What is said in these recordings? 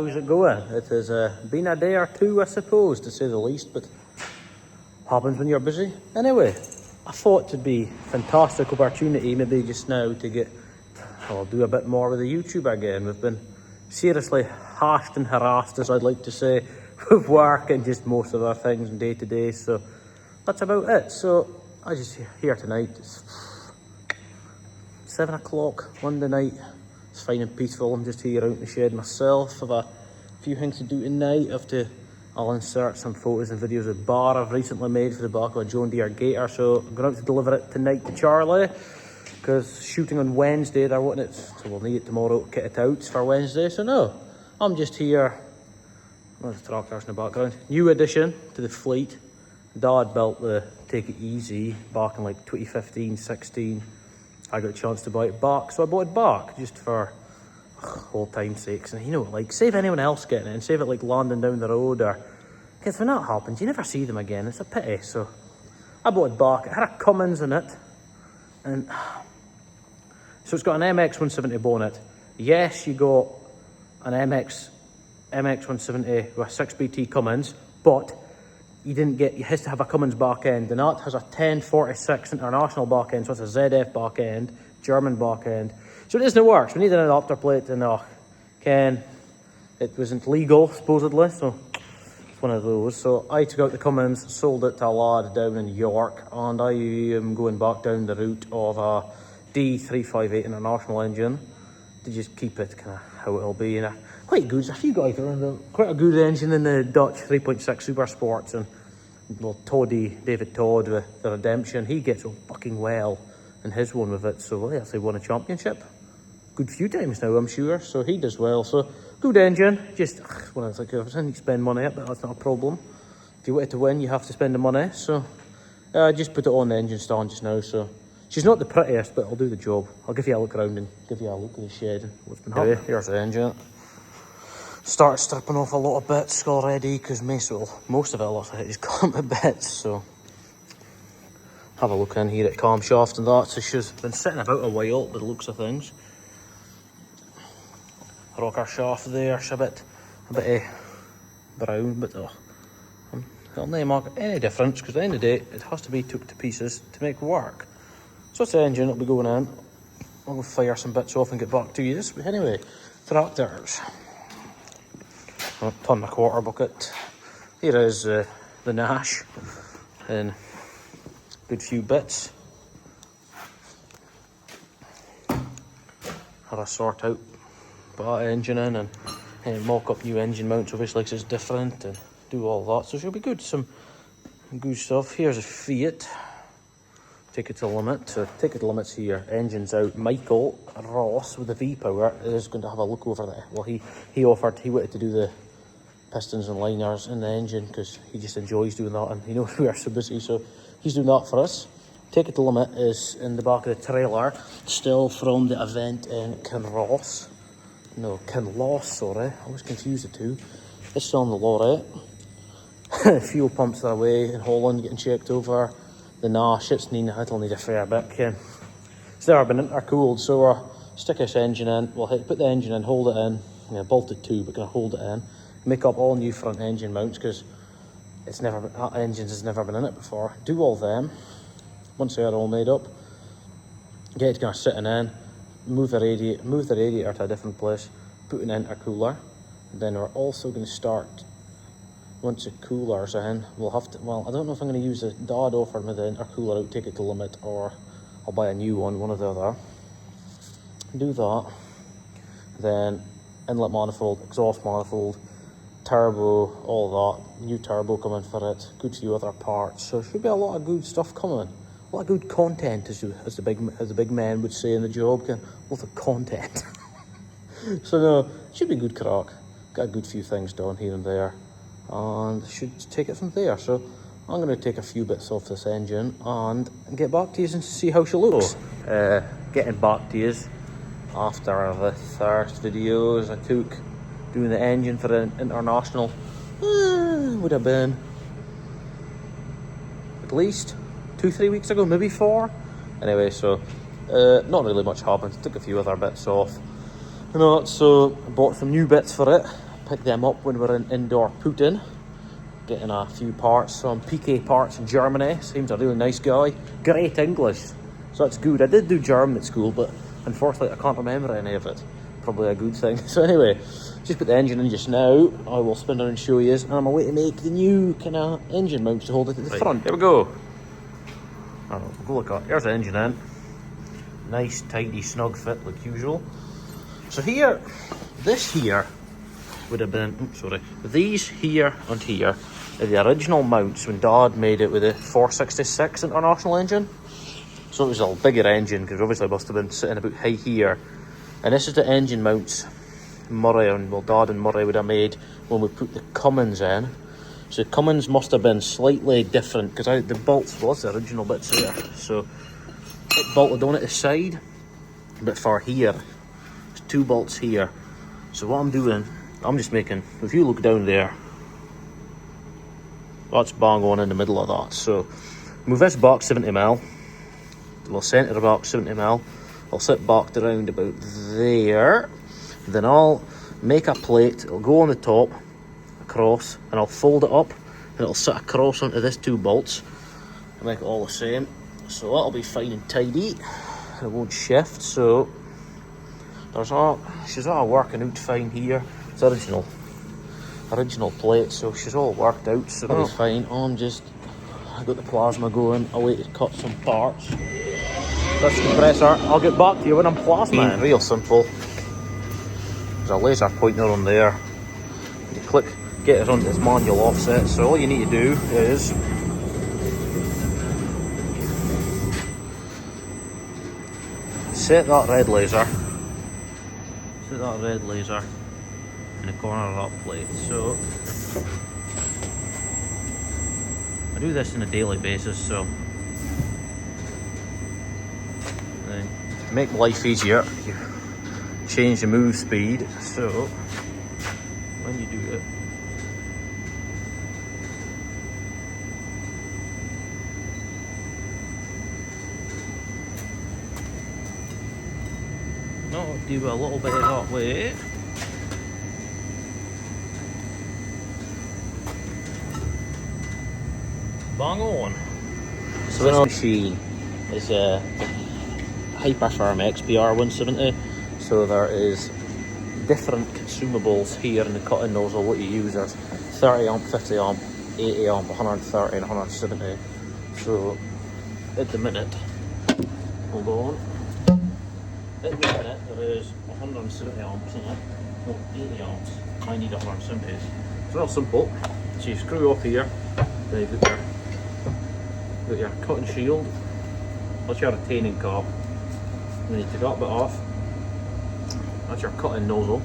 How's it going? It has been a day or two, I suppose, to say the least, but happens when you're busy. Anyway, I thought it'd be a fantastic opportunity maybe just now to get, I'll do a bit more with the YouTube again. We've been seriously hashed and harassed, as I'd like to say, with work and just most of our things day to day, so that's about it. So I just here tonight, it's 7 o'clock Monday night. It's fine and peaceful. I'm just here out in the shed myself. I've a few things to do tonight. I'll insert some photos and videos of bar I've recently made for the back of a John Deere Gator. So I'm going out to deliver it tonight to Charlie, because shooting on Wednesday, they're wanting it, so we'll need it tomorrow to kit it out for Wednesday. So no, I'm just here. There's tractors in the background. New addition to the fleet. Dad built the Take It Easy back in like 2015, 16. I got a chance to buy it back, so I bought it back just for old time's sakes. And you know, like, save anyone else getting it and save it like landing down the road, or because when that happens, you never see them again. It's a pity. So I bought it back. It had a Cummins in it, and so it's got an MX 170 bonnet. Yes, you got an MX 170 with 6BT Cummins, but you has to have a Cummins back end, and that has a 1046 international back end, so it's a ZF back end, German back end. So it doesn't work. So we need an adapter plate, and it wasn't legal supposedly, so it's one of those. So I took out the Cummins, sold it to a lad down in York, and I am going back down the route of a D358 international engine to just keep it kind of how it'll be. And quite good. There's a few guys around, quite a good engine in the Dutch 3.6 Super Sports, and well, David Todd with the Redemption, he gets on fucking well in his one with it. So well, he actually won a championship good few times now, I'm sure. So he does well. So good engine. Just one of those, like, if I need to spend money up, but that's not a problem. If you wanted to win, you have to spend the money. So I just put it on the engine stand just now. So she's not the prettiest, but I'll do the job. I'll give you a look around and give you a look at the shed and what's been happening. Here's the engine. Started stripping off a lot of bits already, because most of it looks like it's gone to bits. So have a look in here at camshaft and that. So she's been sitting about a while by the looks of things. Rocker shaft there, she's a bit brown, but it'll not make any difference, because at the end of the day it has to be took to pieces to make work. So it's the engine that'll be going in. I'll fire some bits off and get back to you. This anyway, tractors. I'll turn my quarter bucket. Here is the Nash and good few bits. Have a sort out that engine in and mock up new engine mounts, obviously, because it's different, and do all that. So she'll be good. Some good stuff. Here's a Fiat. Take it to the limit. So take it to limits here. Engine's out. Michael Ross with the V-Power is going to have a look over there. Well, he wanted to do the pistons and liners in the engine, because he just enjoys doing that, and he knows we are so busy, so he's doing that for us. Take it to limit is in the back of the trailer, still from the event in Kinloss, sorry, I was confused the two. It's still on the lorry. Fuel pumps are away in Holland getting checked over. The Nash, it'll need a fair bit. It's never been intercooled, so we'll stick this engine in. We'll put the engine in, hold it in. Bolted too, but gonna hold it in. Make up all new front engine mounts, because that engine has never been in it before. Do all them. Once they're all made up, get it kind of sitting in. Move the radiator to a different place. Put an intercooler. And then we're also going to start. Once the cooler's in, we'll have to. Well, I don't know if I'm going to use the Dad offered me the intercooler out, take it to limit, or I'll buy a new one or the other. Do that. Then inlet manifold, exhaust manifold, turbo, all that. New turbo coming for it. Good few other parts. So should be a lot of good stuff coming. A lot of good content, as the big man would say in the job. A lot of content. So no, should be good crack. Got a good few things done here and there, and should take it from there. So I'm going to take a few bits off this engine and get back to you and see how she looks. Getting back to you after the first videos I took doing the engine for an international, would have been at least 2-3 weeks ago, maybe 4. Anyway, so not really much happened. Took a few other bits off. So I bought some new bits for it. pick them up when we're in indoor Putin. Getting a few parts from PK Parts in Germany. Seems a really nice guy. Great English, so that's good. I did do German at school, but unfortunately I can't remember any of it. Probably a good thing. So anyway, just put the engine in just now. I will spin around and show you. And I'm away to make the new kind of engine mounts to hold it at the front. Here we go. We'll go look up. Here's the engine in. Nice, tidy, snug fit like usual. So here, this here would have been, these here and here are the original mounts when Dad made it with the 466 International engine. So it was a bigger engine, because obviously it must have been sitting about high here. And this is the engine mounts Murray and, well, Dad and Murray would have made when we put the Cummins in. So the Cummins must have been slightly different, because the bolts was the original bits there. So it bolted on at the side, but for here, there's 2 bolts here. So what I'm doing, I'm just making, if you look down there, that's bang on in the middle of that. So move this back 70mm, we'll centre the back 70mm, I'll sit backed around about there, then I'll make a plate, it'll go on the top, across, and I'll fold it up, and it'll sit across onto this 2 bolts, and make it all the same. So that'll be fine and tidy, and it won't shift. So she's all working out fine here. It's original plate, so she's all worked out, so that'll be fine. I got the plasma going, I'll wait to cut some parts. That's the compressor. I'll get back to you when I'm plasma. Real simple. There's a laser pointer on there. You click, get it onto this manual offset. So all you need to do is set that red laser in the corner of that plate. So I do this on a daily basis, so then to make life easier, you change the move speed. So when you do it, no, do a little bit of that way. Bang on. So this machine is a Hyperfarm XPR 170. So there is different consumables here in the cutting nozzle. What you use, there's 30 amp, 50 amp, 80 amp, 130 and 170. So at the minute, hold on. At the minute there is 170 amps in it, no, 80 amps. I need 170. It's real simple. So you screw off here, then you've got your cutting shield, that's your retaining cap, then you take that bit off, that's your cutting nozzle.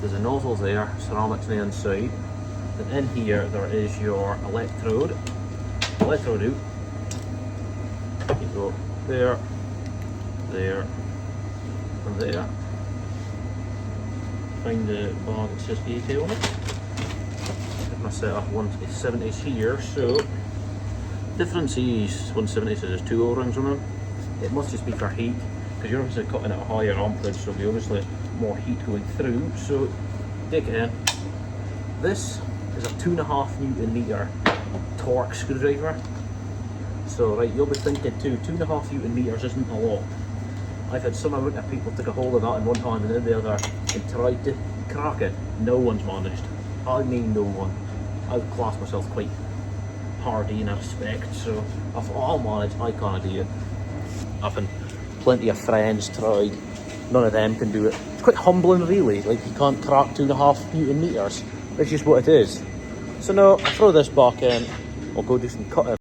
There's a nozzle there, ceramics on the inside. Then in here there is your electrode out. You go there, there, and there. Find the bar that says 80 on it. Get my set up 170 here, so difference is 170 says there's 2 O-rings on them. It must just be for heat, because you're obviously cutting at a higher amperage, so there'll be obviously more heat going through. So take it in. This is a 2.5 Newton meter torque screwdriver. So right, you'll be thinking too, 2.5 Newton meters isn't a lot. I've had some amount of people take a hold of that in one hand and in the other and tried to crack it. No one's managed. I mean no one. I would class myself quite hardy in that respect, so I thought, I'll manage, I can't do it. I've had plenty of friends tried, none of them can do it. It's quite humbling really, like you can't crack 2.5 Newton meters. That's just what it is. So no, I'll throw this back in, I'll go do some cutting.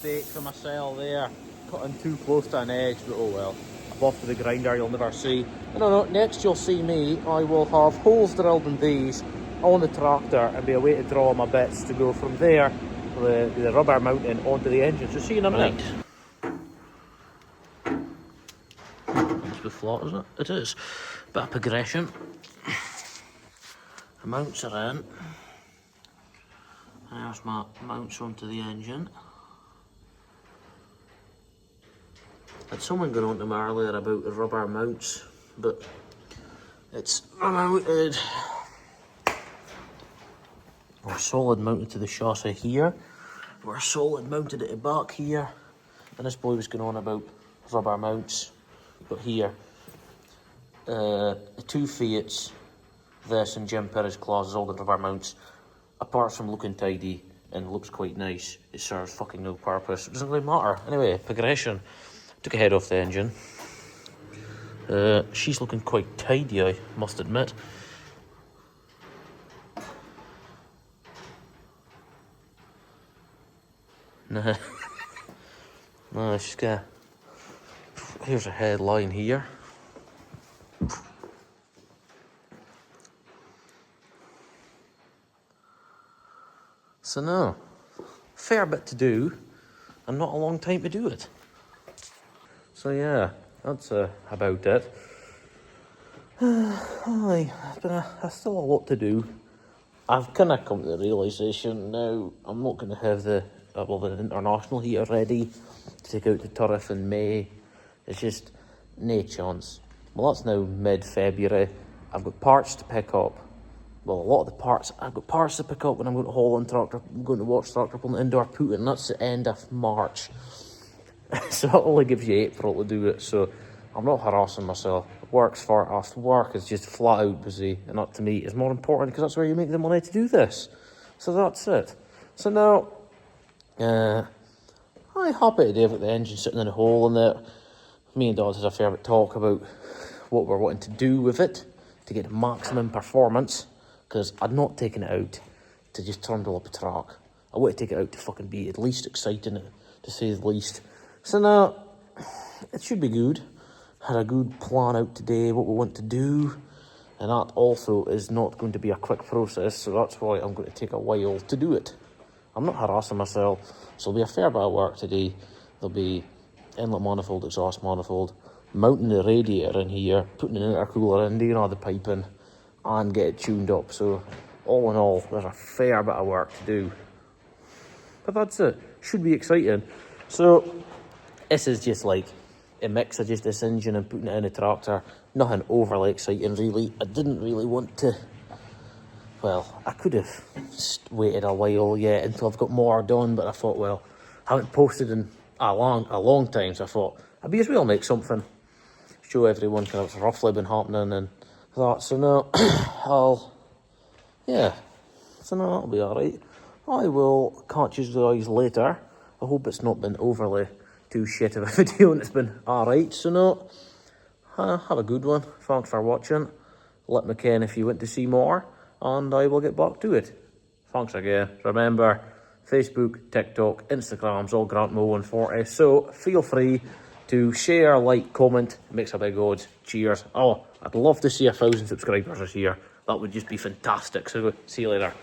mistake for myself there. Cutting too close to an edge, but oh well. I've off to the grinder, you'll never see. No, next you'll see me, I will have holes drilled in these on the tractor and be a way to draw my bits to go from there, the rubber mounting onto the engine. So see you in a minute. It's a bit flat, isn't it? It is. Bit of progression. The mounts are in. There's my mounts onto the engine. Had someone gone on to me earlier about the rubber mounts, but it's mounted. We're solid mounted to the chassis here. We're solid mounted at the back here. And this boy was going on about rubber mounts. But here, the two Fiats, this and Jim Perez clauses, all the rubber mounts, apart from looking tidy and looks quite nice, it serves fucking no purpose. It doesn't really matter. Anyway, progression. Took a head off the engine. She's looking quite tidy, I must admit. No, she's got. Here's a headline here. So no, fair bit to do, and not a long time to do it. So yeah, that's about it. Aye, there's still a lot to do. I've kind of come to the realisation now I'm not going to have the international heater ready to take out the turf in May. It's just no chance. Well, that's now mid-February. I've got parts to pick up. Well, a lot of the parts, I've got parts to pick up when I'm going to Holland tractor, I'm going to watch tractor pull an indoor put, and that's the end of March. So it only gives you April to do it, so I'm not harassing myself. Work is just flat out busy, and that to me is more important because that's where you make the money to do this. So that's it. So now, I'm happy today about the engine sitting in a hole in there. Me and Dad had a fair bit talk about what we're wanting to do with it to get maximum performance, because I'd not taken it out to just trundle up a track. I want to take it out to fucking be at least exciting, to say the least. So now, it should be good. Had a good plan out today, what we want to do, and that also is not going to be a quick process, so that's why I'm going to take a while to do it. I'm not harassing myself, so there'll be a fair bit of work today. There'll be inlet manifold, exhaust manifold, mounting the radiator in here, putting an intercooler in, doing all the piping, and get it tuned up. So all in all, there's a fair bit of work to do. But that's it. Should be exciting. So this is just like a mix of just this engine and putting it in a tractor. Nothing overly exciting really. I didn't really want to, well, I could have waited a while yet until I've got more done, but I thought, well, I haven't posted in a long time, so I thought I'd be as well make something, show everyone kind of what's roughly been happening and that. So now that'll be alright. I will catch you guys later. I hope it's not been overly too shit of a video and it's been alright. So now, have a good one. Thanks for watching. Let me know if you want to see more, and I will get back to it. Thanks again. Remember, Facebook, TikTok, Instagram's all GrantMo140, so feel free to share, like, comment. It makes a big odds. Cheers. Oh, I'd love to see 1,000 subscribers this year. That would just be fantastic. So see you later.